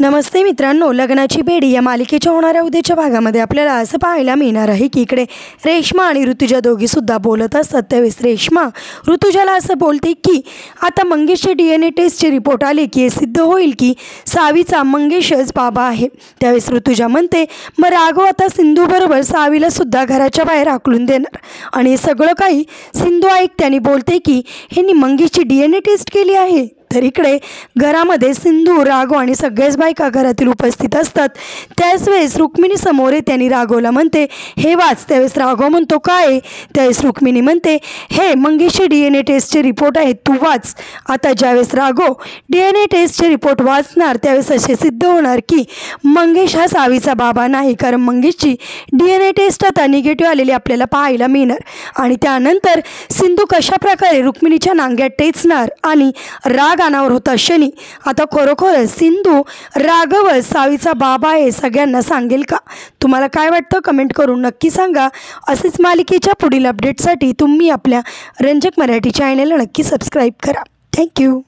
नमस्ते मित्रांनो, लग्नाची बेडी या मालिकेच्या होणाऱ्या उद्याच्या भागामध्ये आपल्याला असं पाहायला मिळणार आहे की इकडे रेश्मा आणि ऋतुजा दोघीसुद्धा बोलत असतात। त्यावेळेस रेश्मा ऋतुजाला असं बोलते की आता मंगेशचे DNA टेस्टचे रिपोर्ट आले की हे सिद्ध होईल की सावीचा मंगेशच बाबा आहे। त्यावेळेस ऋतुजा म्हणते मग राघव आता सिंधूबरोबर सावीला सुद्धा घराच्या बाहेर हाकलून देणार आणि हे सगळं काही सिंधू ऐकते आणि बोलते की ह्यांनी मंगेशची DNA टेस्ट केली आहे। तर इकडे घरामध्ये सिंधू, राघव आणि सगळ्याच बायका घरातील उपस्थित असतात। त्याच वेळेस रुक्मिणी समोर येते आणि राघवला म्हणते हे वाच। त्यावेळेस राघव म्हणतो काय? त्यावेळेस रुक्मिणी म्हणते हे मंगेशचे DNA टेस्टचे रिपोर्ट आहेत, तू वाच। आता ज्यावेळेस राघव DNA टेस्टचे रिपोर्ट वाचणार त्यावेळेस असे सिद्ध होणार की मंगेश हा सावीचा बाबा नाही, कारण मंगेशची DNA टेस्ट आता निगेटिव्ह आलेली आपल्याला पाहायला मिळणार। आणि त्यानंतर सिंधू कशाप्रकारे रुक्मिणीच्या नांग्यात टेचणार आणि राग अनावर होता शनी आता खरोखर सिंधू राघव सावीचा बाबा आहे सगळ्यांना सांगेल का? तुम्हाला काय वाटतं कमेंट करून नक्की सांगा। असेच मालिकेच्या पुढील अपडेटसाठी तुम्ही आपल्या रंजक मराठी चॅनलला नक्की सबस्क्राईब करा। थँक्यू।